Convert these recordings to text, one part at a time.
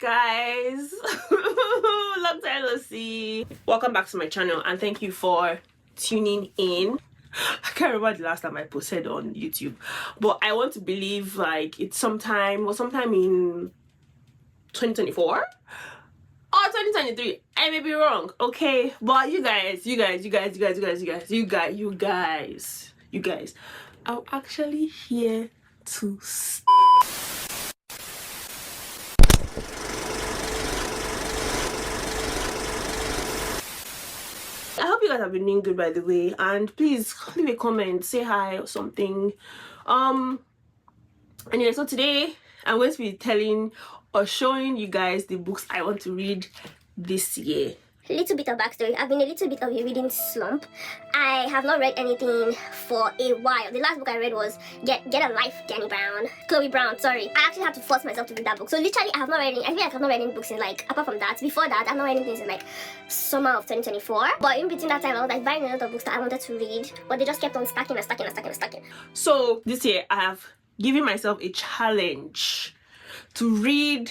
guys. Long time no see. Welcome back to my channel and thank you for tuning in. I can't remember the last time I posted on YouTube, but I want to believe like it's sometime in 2024 or 2023. I may be wrong, okay? But you guys, I'm actually here to I hope you guys have been doing good, by the way, and please leave a comment, say hi or something. And yeah, so today I'm going to be telling or showing you guys the books I want to read this year. A little bit of backstory. I've been a little bit of a reading slump. I have not read anything for a while. The last book I read was Get a Life, Chloe Brown, sorry. I actually had to force myself to read that book. So literally I have not read any, I feel like I've not read any books in like, apart from that, before that, I've not read anything since like summer of 2024. But in between that time, I was like buying a lot of books that I wanted to read, but they just kept on stacking. So this year I have given myself a challenge to read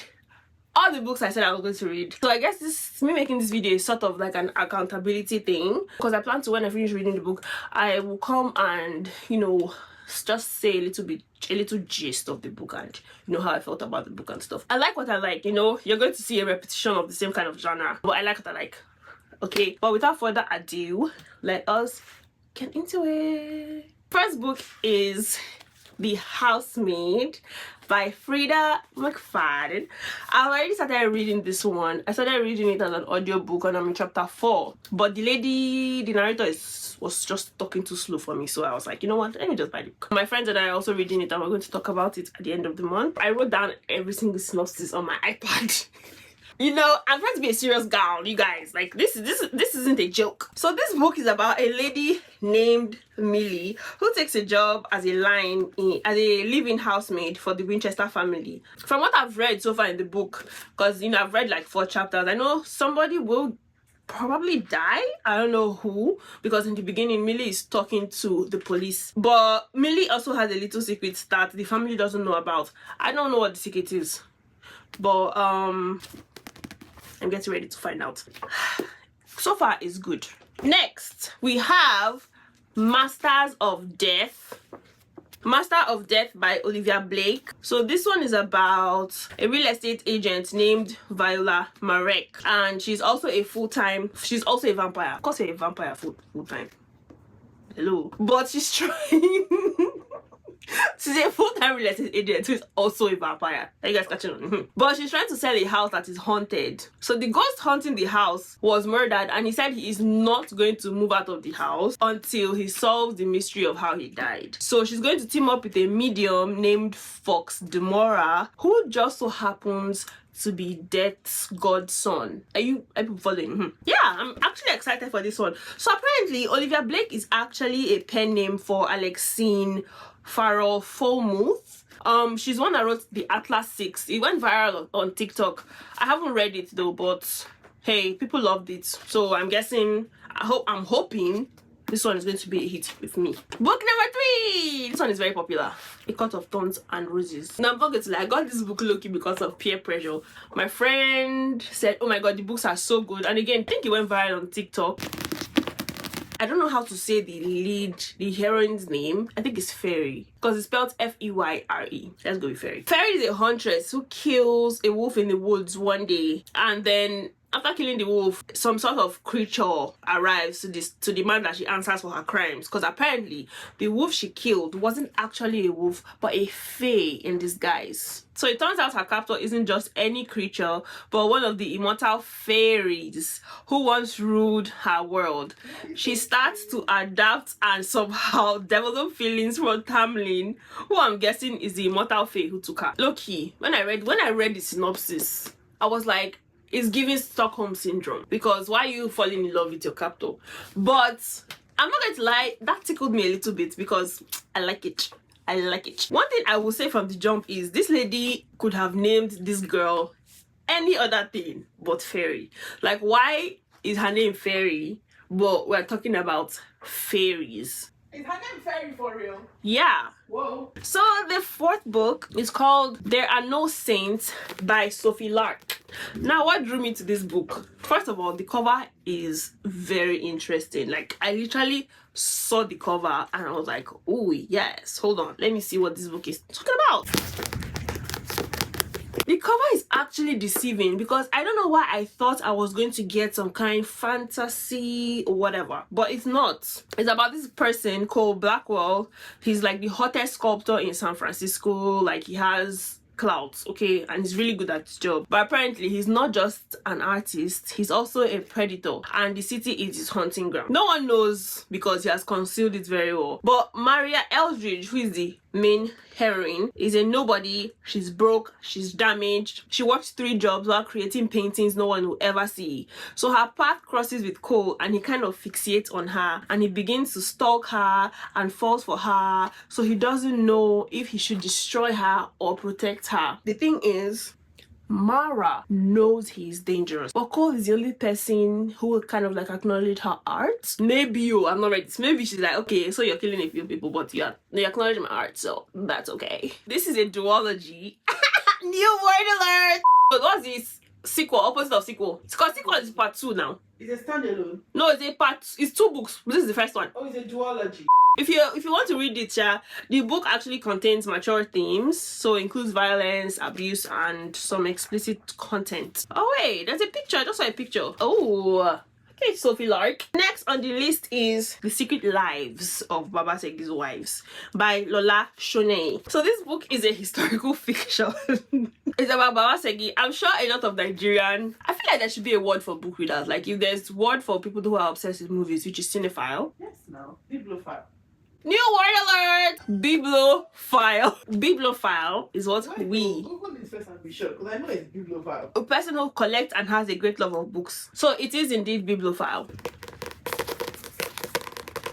all the books I said I was going to read. So I guess this, me making this video is sort of like an accountability thing, because I plan to, when I finish reading the book, I will come and, you know, just say a little gist of the book and, you know, how I felt about the book and stuff. I like what I like, you know. You're going to see a repetition of the same kind of genre, but I like what I like. Okay, but without further ado, let us get into it. First book is The Housemaid by Frida McFadden. I already started reading this one. I started reading it as an audiobook and I'm in chapter 4. But the narrator was just talking too slow for me. So I was like, you know what? Let me just buy the book. My friends and I are also reading it and we're going to talk about it at the end of the month. I wrote down every single synopsis on my iPad. You know, I'm trying to be a serious girl, you guys. Like, this isn't a joke. So this book is about a lady named Millie who takes a job as a live-in housemaid for the Winchester family. From what I've read so far in the book, because, you know, I've read like 4 chapters, I know somebody will probably die. I don't know who, because in the beginning Millie is talking to the police, but Millie also has a little secret that the family doesn't know about. I don't know what the secret is, but I'm getting ready to find out. So far it's good. Next we have Masters of Death by Olivia Blake. So this one is about a real estate agent named Viola Marek, and she's also a vampire. Of course, a vampire full-time. Hello. But she's trying she's a full-time real estate agent who is also a vampire. Are you guys catching on? But she's trying to sell a house that is haunted. So the ghost haunting the house was murdered, and he said he is not going to move out of the house until he solves the mystery of how he died. So she's going to team up with a medium named Fox Demora, who just so happens to be Death's godson. Are you following? Yeah, I'm actually excited for this one. So apparently Olivia Blake is actually a pen name for Alexine Farrell Fulmuth. She's one that wrote the Atlas 6. It went viral on TikTok. I haven't read it though, but hey, people loved it. So I'm hoping this one is going to be a hit with me. Book number 3. This one is very popular. A Court of Thorns and Roses. Now I'm not going to lie, I got this book low-key because of peer pressure. My friend said, oh my god, the books are so good. And again, I think it went viral on TikTok. I don't know how to say the heroine's name. I think it's Fairy, because it's spelled F-E-Y-R-E. Let's go with Fairy. Fairy is a huntress who kills a wolf in the woods one day, and then after killing the wolf, some sort of creature arrives to demand that she answers for her crimes, because apparently the wolf she killed wasn't actually a wolf but a fae in disguise. So it turns out her captor isn't just any creature but one of the immortal fairies who once ruled her world. She starts to adapt and somehow develop feelings for Tamlin, who I'm guessing is the immortal fae who took her. Low-key, when I read the synopsis, I was like, it's giving Stockholm syndrome, because why are you falling in love with your captor? But I'm not going to lie, that tickled me a little bit because I like it. One thing I will say from the jump is this lady could have named this girl any other thing but Fairy. Like, why is her name Fairy but we're talking about fairies? Is her name Fairy for real? Yeah. Whoa. So the 4th book is called There Are No Saints by Sophie Lark. Now, what drew me to this book? First of all, the cover is very interesting. Like, I literally saw the cover and I was like, oh yes, hold on, let me see what this book is talking about. The cover is actually deceiving because I don't know why I thought I was going to get some kind of fantasy or whatever, but it's not. It's about this person called Blackwell. He's like the hottest sculptor in San Francisco. Like, he has clouds, okay, and he's really good at his job, but apparently he's not just an artist, he's also a predator, and the city is his hunting ground. No one knows because he has concealed it very well, but Maria Eldridge, who is the main heroine, is a nobody. She's broke, she's damaged, she works 3 jobs while creating paintings no one will ever see. So her path crosses with Cole and he kind of fixates on her and he begins to stalk her and falls for her, so he doesn't know if he should destroy her or protect her. The thing is, Mara knows he's dangerous, but Cole is the only person who will kind of like acknowledge her art. Maybe I'm not ready. Maybe she's like, okay, so you're killing a few people, but you acknowledge my art, so that's okay. This is a duology. New word alert! But what's this? Sequel, opposite of sequel. It's called sequel is part 2 now. It's a standalone. No, it's 2 books. This is the first one. Oh, it's a duology. If you want to read it, the book actually contains mature themes, so it includes violence, abuse, and some explicit content. Oh wait, there's a picture. I just saw a picture. Oh, okay, Sophie Lark. Next on the list is The Secret Lives of Babasegi's Wives by Lola Shone. So this book is a historical fiction. It's about Babasegi. I'm sure a lot of Nigerian, I feel like there should be a word for book readers. Like, if there's word for people who are obsessed with movies, which is cinephile. Yes, now. Bibliophile. New word alert! Bibliophile. Bibliophile is what Google this first and be sure, because I know it's bibliophile. a person who collects and has a great love of books. So it is indeed bibliophile.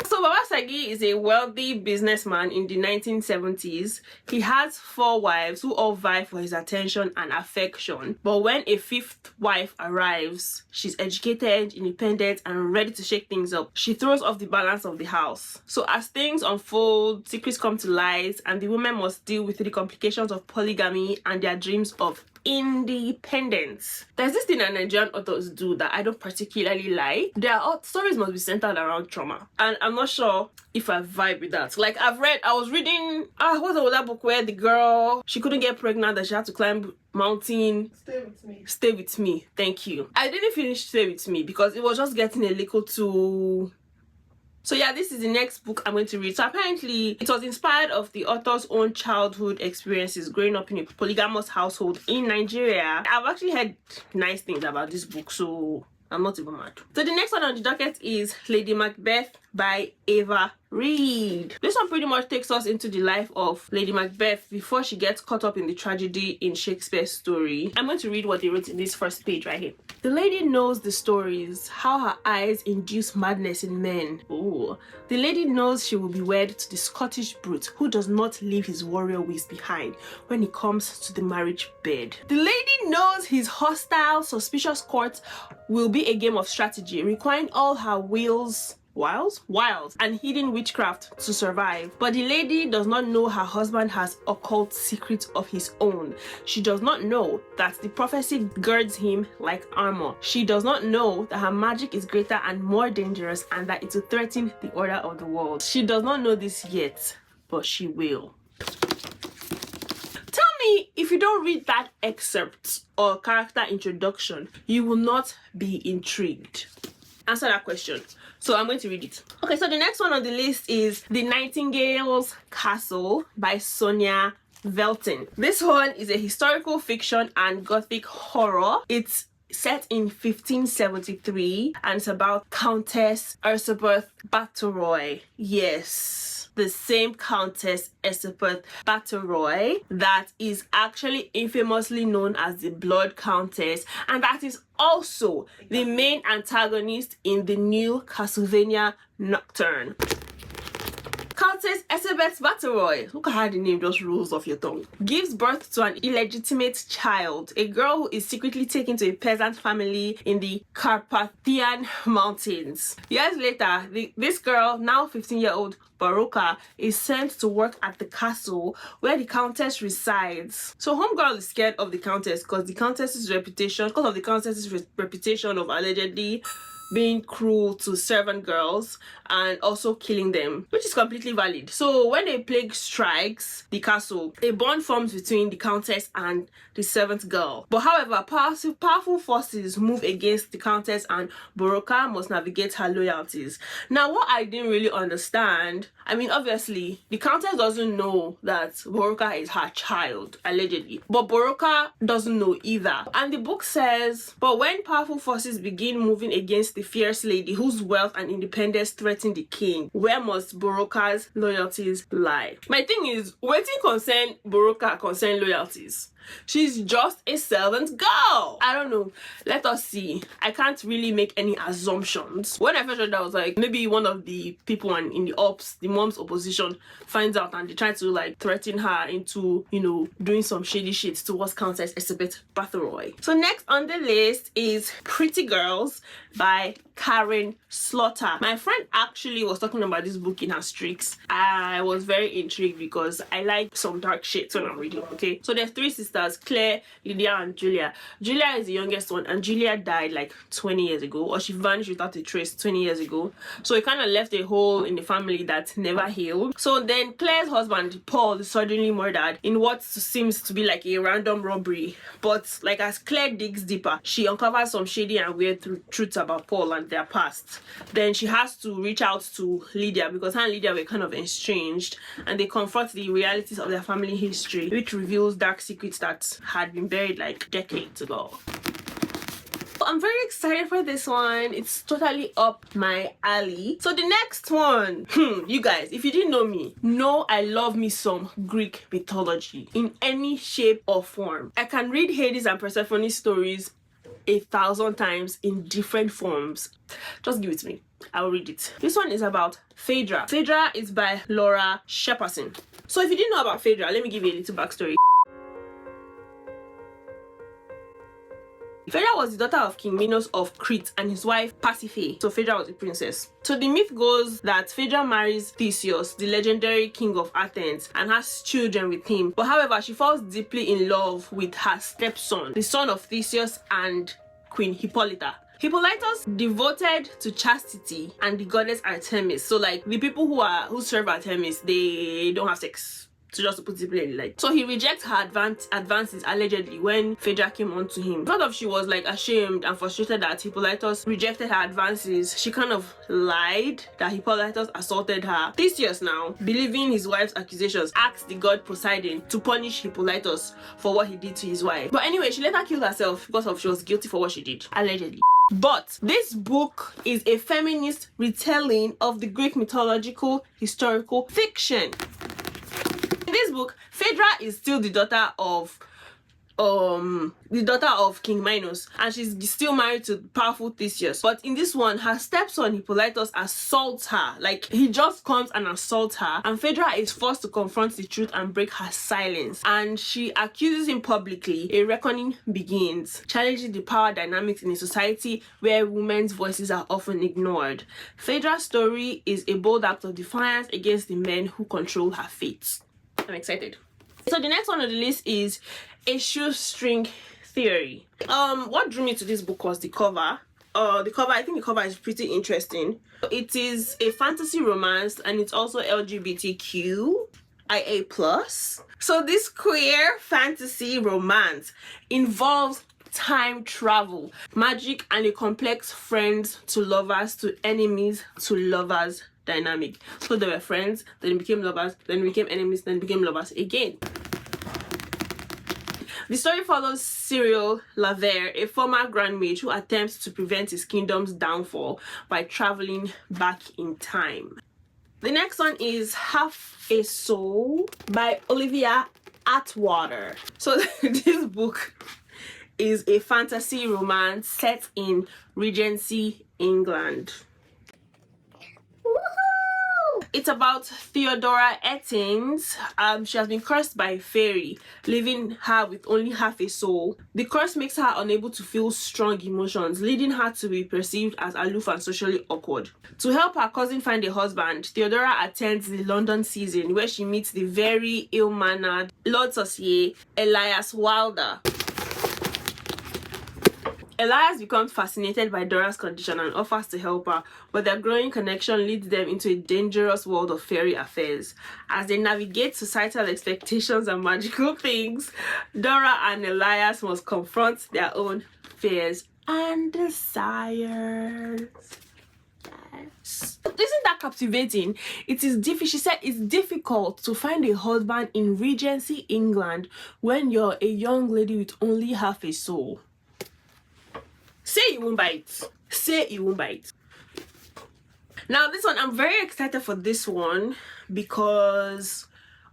So Babasegi is a wealthy businessman in the 1970s. He has 4 wives who all vie for his attention and affection. But when a 5th wife arrives, she's educated, independent, and ready to shake things up. She throws off the balance of the house. So as things unfold, secrets come to light, and the women must deal with the complications of polygamy and their dreams of independence. There's this thing that Nigerian authors do that I don't particularly like. Their stories must be centered around trauma, and I'm not sure if I vibe with that. Like, I was reading what's that book where the girl, she couldn't get pregnant, that she had to climb mountain. Stay with me. Stay With Me. Thank you. I didn't finish Stay With Me because it was just getting a little too. So yeah, this is the next book I'm going to read. So apparently it was inspired of the author's own childhood experiences growing up in a polygamous household in Nigeria. I've actually heard nice things about this book, so I'm not even mad. So the next one on the docket is Lady Macbeth by Ava Reed. This one pretty much takes us into the life of Lady Macbeth before she gets caught up in the tragedy in Shakespeare's story. I'm going to read what they wrote in this first page right here. The lady knows the stories, how her eyes induce madness in men. Oh, the lady knows she will be wed to the Scottish brute who does not leave his warrior ways behind when he comes to the marriage bed. The lady knows his hostile, suspicious court will be a game of strategy, requiring all her wiles and hidden witchcraft to survive. But the lady does not know her husband has occult secrets of his own. She does not know that the prophecy girds him like armor. She does not know that her magic is greater and more dangerous and that it will threaten the order of the world. She does not know this yet, but she will. Tell me if you don't read that excerpt or character introduction, you will not be intrigued. Answer that question. So I'm going to read it. Okay, so the next one on the list is The Nightingale's Castle by Sonia Velton. This one is a historical fiction and gothic horror. It's set in 1573 and it's about Countess Elizabeth Bathory. Yes, the same Countess Elizabeth Bathory that is actually infamously known as the Blood Countess, and that is also the main antagonist in the new Castlevania Nocturne. Countess Elizabeth Batteroy, look at how the name just rolls off your tongue, gives birth to an illegitimate child, a girl who is secretly taken to a peasant family in the Carpathian Mountains. Years later, this girl, now 15-year-old Baroka, is sent to work at the castle where the countess resides. So homegirl is scared of the countess because of the countess's reputation of allegedly being cruel to servant girls and also killing them, which is completely valid. So when a plague strikes the castle, a bond forms between the countess and the servant girl. But however, powerful forces move against the countess, and Baroka must navigate her loyalties. Now, what I didn't really understand, I mean, obviously the countess doesn't know that Baroka is her child, allegedly, but Baroka doesn't know either. And the book says, but when powerful forces begin moving against the fierce lady whose wealth and independence threaten the king, where must Baroka's loyalties lie? My thing is, waiting concern Baroka concern loyalties. She's just a servant girl. I don't know. Let us see. I can't really make any assumptions. When I first read that, I was like, maybe one of the people in the ops, the mom's opposition, finds out and they try to like threaten her into, you know, doing some shady shit towards Countess Elizabeth Batteroy. So next on the list is Pretty Girls by Karen Slaughter. My friend actually was talking about this book in her streaks. I was very intrigued because I like some dark shit when I'm reading. Okay, so there's three sisters, Claire, Lydia, and Julia. Julia is the youngest one, and Julia died like 20 years ago, or she vanished without a trace 20 years ago. So it kind of left a hole in the family that never healed. So then Claire's husband Paul is suddenly murdered in what seems to be like a random robbery, but like as Claire digs deeper, she uncovers some shady and weird truths about Paul and their past. Then she has to reach out to Lydia because her and Lydia were kind of estranged, and they confront the realities of their family history, which reveals dark secrets that had been buried like decades ago. I'm very excited for this one. It's totally up my alley. So the next one, you guys, if you didn't know me, know I love me some Greek mythology in any shape or form. I can read Hades and Persephone stories 1,000 times in different forms. Just give it to me. I'll read it. This one is about Phaedra. Phaedra is by Laura Shepperson. So if you didn't know about Phaedra, let me give you a little backstory. Phaedra was the daughter of King Minos of Crete and his wife Pasiphae. So Phaedra was a princess. So the myth goes that Phaedra marries Theseus, the legendary king of Athens, and has children with him. But however, she falls deeply in love with her stepson, the son of Theseus and Queen Hippolyta. Hippolytus devoted to chastity and the goddess Artemis. So like the people who serve Artemis, they don't have sex. So just to put it plainly, like, so he rejects her advances allegedly when Phaedra came on to him. Sort of, she was like ashamed and frustrated that Hippolytus rejected her advances. She kind of lied that Hippolytus assaulted her. Theseus, now believing his wife's accusations, asked the god Poseidon to punish Hippolytus for what he did to his wife. But anyway, she later killed herself because she was guilty for what she did, allegedly. But this book is a feminist retelling of the Greek mythological historical fiction. In this book, Phaedra is still the daughter of King Minos, and she's still married to powerful Theseus. But in this one, her stepson Hippolytus assaults her. Like, he just comes and assaults her, and Phaedra is forced to confront the truth and break her silence. And she accuses him publicly. A reckoning begins, challenging the power dynamics in a society where women's voices are often ignored. Phaedra's story is a bold act of defiance against the men who control her fate. I'm excited. So the next one on the list is A Shoestring Theory. What drew me to this book was the cover. I think the cover is pretty interesting. It is a fantasy romance, and it's also LGBTQIA+. So this queer fantasy romance involves time travel, magic, and a complex friends to lovers to enemies to lovers dynamic. So they were friends, then became lovers, then became enemies, then became lovers again. The story follows Cyril Laver, a former Grand Mage who attempts to prevent his kingdom's downfall by traveling back in time. The next one is Half a Soul by Olivia Atwater. So this book is a fantasy romance set in Regency, England. It's about Theodora Ettins. She has been cursed by a fairy, leaving her with only half a soul. The curse makes her unable to feel strong emotions, leading her to be perceived as aloof and socially awkward. To help her cousin find a husband, Theodora attends the London season, where she meets the very ill-mannered Lord Saucier, Elias Wilder. Elias becomes fascinated by Dora's condition and offers to help her, but their growing connection leads them into a dangerous world of fairy affairs. As they navigate societal expectations and magical things, Dora and Elias must confront their own fears and desires. Yes. Isn't that captivating? It is she said it's difficult to find a husband in Regency England when you're a young lady with only half a soul. Say you won't bite. Say you won't bite. Now this one, I'm very excited for this one because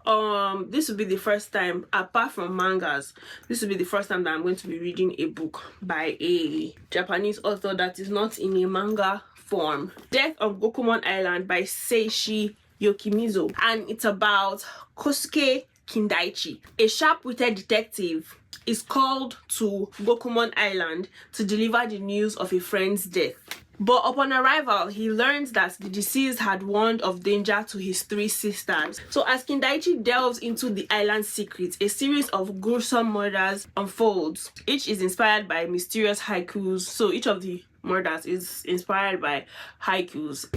this will be the first time, apart from mangas, this will be the first time that I'm going to be reading a book by a Japanese author that is not in a manga form. Death of Gokumon Island by Seishi Yokimizo, and it's about Kosuke Kindaichi, a sharp-witted detective is called to Gokumon Island to deliver the news of a friend's death. But upon arrival, he learns that the deceased had warned of danger to his 3 sisters. So as Kindaichi delves into the island's secrets, a series of gruesome murders unfolds. Each is inspired by mysterious haikus. So each of the murders is inspired by haikus.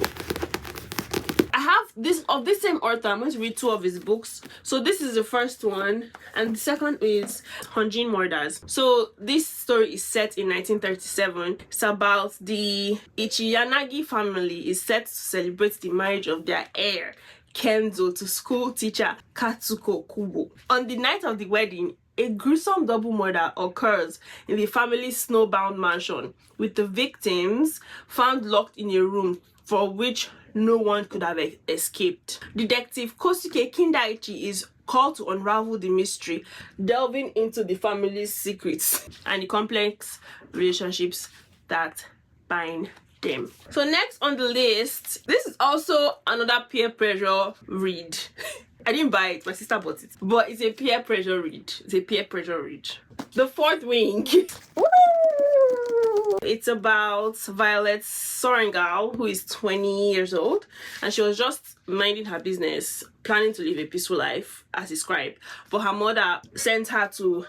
I have this of this same author. I'm going to read 2 of his books. So this is the first one, and the second is Honjin Murders. So this story is set in 1937. It's about the Ichiyanagi family is set to celebrate the marriage of their heir Kenzo to school teacher Katsuko Kubo. On the night of the wedding, a gruesome double murder occurs in the family's snowbound mansion, with the victims found locked in a room for which no one could have escaped. Detective Kosuke Kindaichi is called to unravel the mystery, delving into the family's secrets and the complex relationships that bind them. So next on the list, this is also another peer pressure read. I didn't buy it, my sister bought it, but it's a peer pressure read. It's a peer pressure read. The Fourth Wing. It's about Violet Sorrengal, who is 20 years old, and she was just minding her business, planning to live a peaceful life as described, but her mother sent her to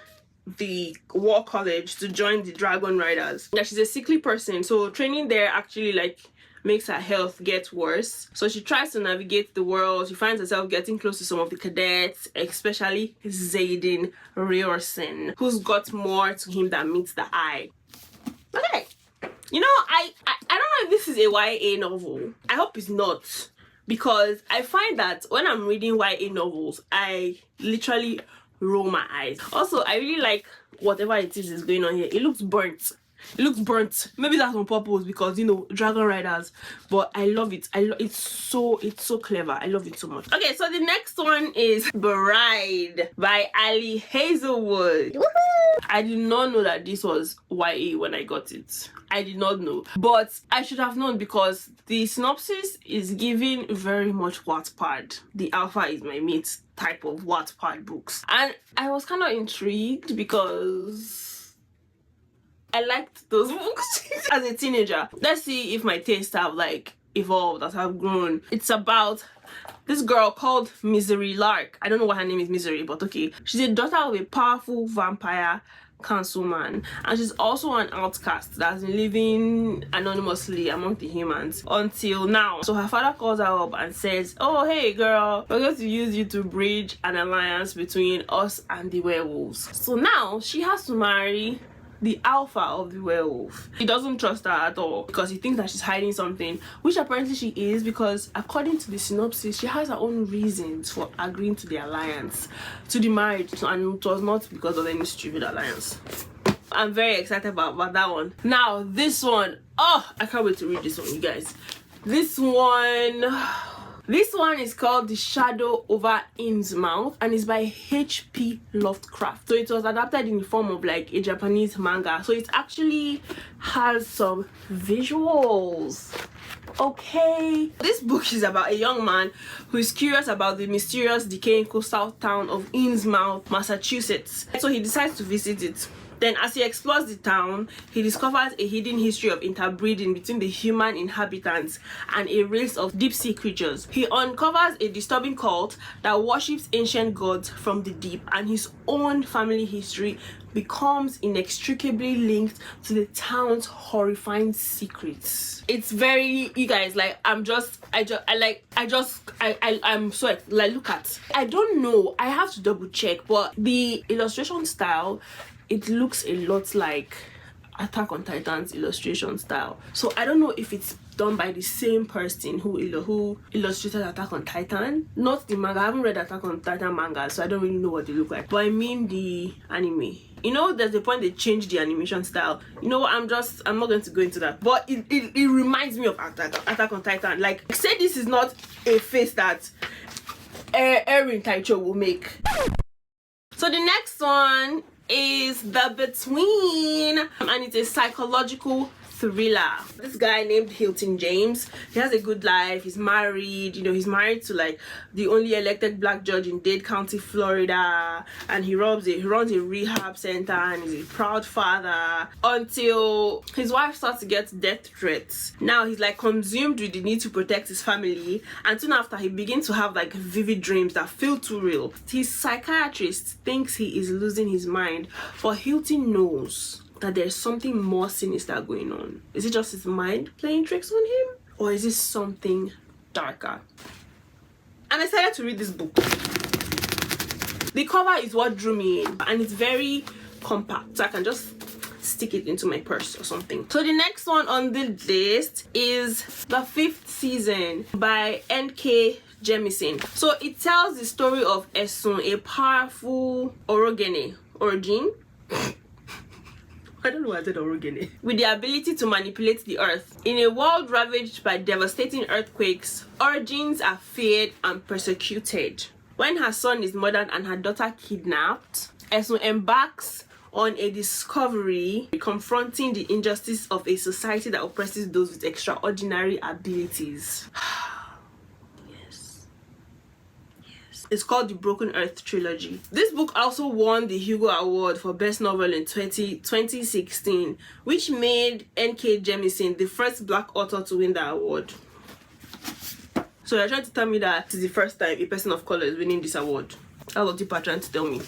the war college to join the Dragon Riders. Yeah, she's a sickly person, so training there actually makes her health get worse. So she tries to navigate the world. She finds herself getting close to some of the cadets, especially Zayden Riorson, who's got more to him than meets the eye. Okay, you know, I don't know if this is a YA novel. I hope it's not, because I find that when I'm reading YA novels, I literally roll my eyes. Also, I really like whatever it is going on here. It looks burnt. It looks burnt. Maybe that's on purpose because, you know, Dragon Riders. But I love it. It's so clever. I love it so much. Okay, so the next one is Bride by Ali Hazelwood. Woohoo! I did not know that this was YA when I got it. I did not know. But I should have known because the synopsis is giving very much Wattpad. The alpha is my mate type of Wattpad books. And I was kind of intrigued because I liked those books as a teenager. Let's see if my tastes have evolved as I've grown. It's about this girl called Misery Lark. I don't know why her name is Misery, but okay. She's a daughter of a powerful vampire councilman, and she's also an outcast that's been living anonymously among the humans until now. So her father calls her up and says, oh hey girl, we're going to use you to bridge an alliance between us and the werewolves. So now she has to marry the alpha of the werewolf. He doesn't trust her at all because he thinks that she's hiding something, which apparently she is, because according to the synopsis, she has her own reasons for agreeing to the alliance, to the marriage, and it was not because of any stupid alliance. I'm very excited about that one. Now this one, oh, I can't wait to read this one, you guys. This one This one is called The Shadow Over Innsmouth and it's by H.P. Lovecraft. So it was adapted in the form of like a Japanese manga. So it actually has some visuals. Okay, this book is about a young man who is curious about the mysterious decaying coastal town of Innsmouth, Massachusetts. So he decides to visit it. Then as he explores the town, he discovers a hidden history of interbreeding between the human inhabitants and a race of deep sea creatures. He uncovers a disturbing cult that worships ancient gods from the deep, and his own family history becomes inextricably linked to the town's horrifying secrets. It's very, you guys, like I'm so like, look at, I don't know, I have to double check, but the illustration style, it looks a lot like Attack on Titan's illustration style. So I don't know if it's done by the same person who illustrated Attack on Titan. Not the manga. I haven't read Attack on Titan manga, so I don't really know what they look like. But I mean the anime. You know, there's the point they changed the animation style. You know what? I'm not going to go into that. But it reminds me of Attack on Titan. Like, say this is not a face that Erin Taicho will make. So the next one is The Between, and it's a psychological thriller. This guy named Hilton James, he has a good life, he's married, you know, he's married to like the only elected black judge in Dade County, Florida, and he runs a rehab center and he's a proud father until his wife starts to get death threats. Now he's like consumed with the need to protect his family, and soon after he begins to have like vivid dreams that feel too real. His psychiatrist thinks he is losing his mind, but Hilton knows that there's something more sinister going on. Is it just his mind playing tricks on him, or is this something darker? I'm excited to read this book. The cover is what drew me in, and it's very compact, so I can just stick it into my purse or something. So the next one on the list is The Fifth Season by N.K. Jemisin. So it tells the story of Esun, a powerful orogene. I don't know why I said orogene. With the ability to manipulate the earth. In a world ravaged by devastating earthquakes, origins are feared and persecuted. When her son is murdered and her daughter kidnapped, Esun embarks on a discovery confronting the injustice of a society that oppresses those with extraordinary abilities. It's called the Broken Earth Trilogy. This book also won the Hugo Award for Best Novel in 2016, which made N.K. Jemisin the first black author to win the award. So you're trying to tell me that it's the first time a person of color is winning this award? That's what people are trying to tell me.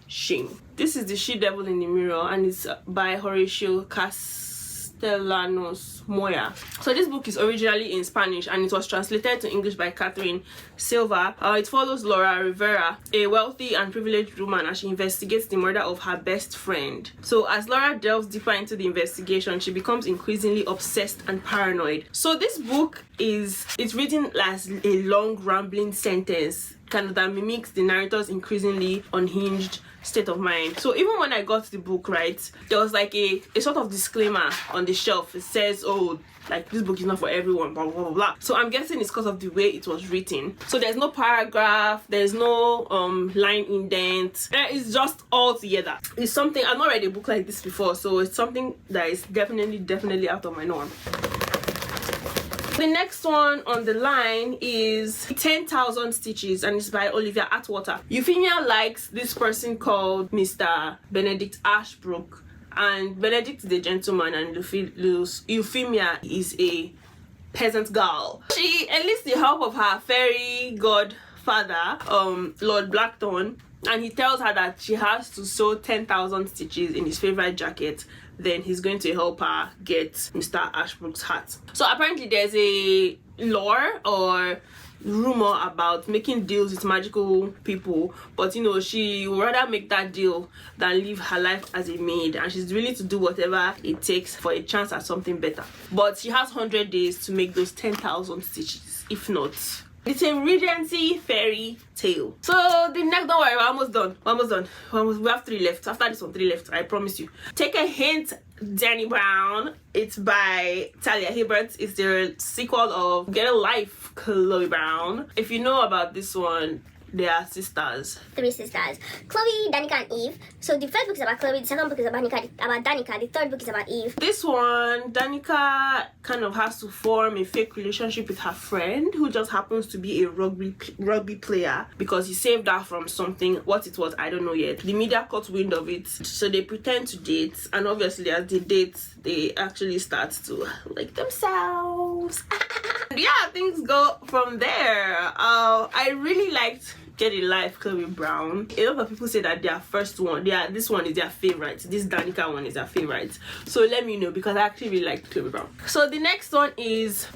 Shame. This is The She-Devil in the Mirror, and it's by Horatio Castellanos Moya. So this book is originally in Spanish and it was translated to English by Catherine Silva. It follows Laura Rivera, a wealthy and privileged woman, as she investigates the murder of her best friend. So as Laura delves deeper into the investigation, she becomes increasingly obsessed and paranoid. So this book it's written as a long rambling sentence, kind of that mimics the narrator's increasingly unhinged state of mind. So even when I got the book, right, there was like a sort of disclaimer on the shelf. It says, oh, like this book is not for everyone, blah blah blah blah. So I'm guessing it's because of the way it was written. So there's no paragraph, there's no line indent, it's just all together. It's something, I've not read a book like this before, so it's something that is definitely out of my norm. The next one on the line is 10,000 Stitches, and it's by Olivia Atwater. Euphemia likes this person called Mr. Benedict Ashbrook, and Benedict is a gentleman and Euphemia is a peasant girl. She enlists the help of her fairy godfather, Lord Blackthorn, and he tells her that she has to sew 10,000 stitches in his favorite jacket. Then he's going to help her get Mr. Ashbrook's hat. So apparently there's a lore or rumor about making deals with magical people, but you know, she would rather make that deal than live her life as a maid, and she's willing to do whatever it takes for a chance at something better. But she has 100 days to make those 10,000 stitches. If not, It's a Regency fairy tale. So the next, don't worry, we're almost done. We have 3 left. After this one, 3 left. I promise you. Take a hint, Danny Brown. It's by Talia Hibbert. It's the sequel of Get a Life, Chloe Brown. If you know about this one, they are sisters. 3 sisters. Chloe, Danica, and Eve. So the first book is about Chloe, the second book is about Danica, the third book is about Eve. This one, Danica kind of has to form a fake relationship with her friend who just happens to be a rugby player because he saved her from something. What it was, I don't know yet. The media caught wind of it, so they pretend to date, and obviously as they date, they actually start to like themselves. Yeah, things go from there. I really liked Get a Life, Chloe Brown. A lot of people say that their first one, this one is their favorite. This Danica one is their favorite. So let me know, because I actually really like Chloe Brown. So the next one is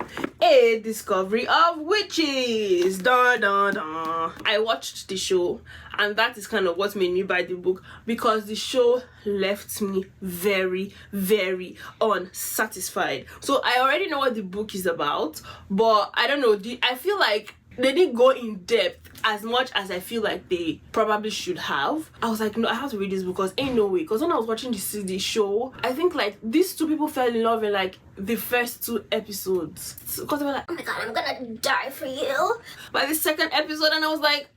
A Discovery of Witches. Dun, dun, dun. I watched the show, and that is kind of what made me buy the book, because the show left me very, very unsatisfied. So I already know what the book is about, but I don't know, I feel like they didn't go in depth as much as I feel like they probably should have. I was like, no, I have to read this book, because ain't no way. Because when I was watching the show, I think like these 2 people fell in love in like the first 2 episodes, because they were like, oh my god, I'm gonna die for you, by the second episode, and I was like,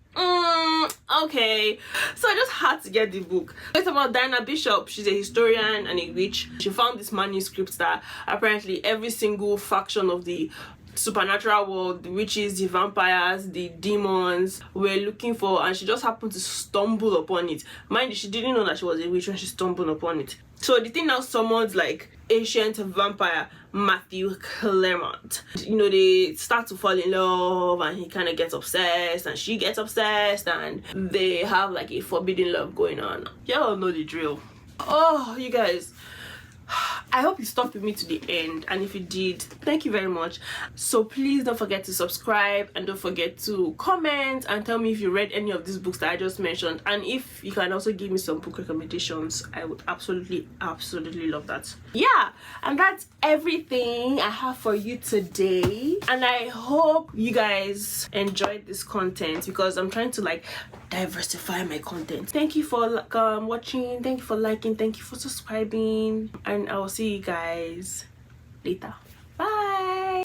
okay. So I just had to get the book. It's about Diana Bishop. She's a historian and a witch. She found this manuscript that apparently every single faction of the supernatural world, the witches, the vampires, the demons, were looking for, and she just happened to stumble upon it. Mind you, she didn't know that she was a witch when she stumbled upon it. So the thing now summons like ancient vampire Matthew Claremont. You know, they start to fall in love, and he kind of gets obsessed, and she gets obsessed, and they have like a forbidden love going on. Y'all know the drill. Oh, you guys, I hope you stuck with me to the end, and if you did, thank you very much. So please don't forget to subscribe, and don't forget to comment and tell me if you read any of these books that I just mentioned, and if you can also give me some book recommendations. I would absolutely love that. Yeah, and that's everything I have for you today, and I hope you guys enjoyed this content, because I'm trying to like diversify my content. Thank you for watching, thank you for liking, thank you for subscribing, and I will see you guys later. Bye.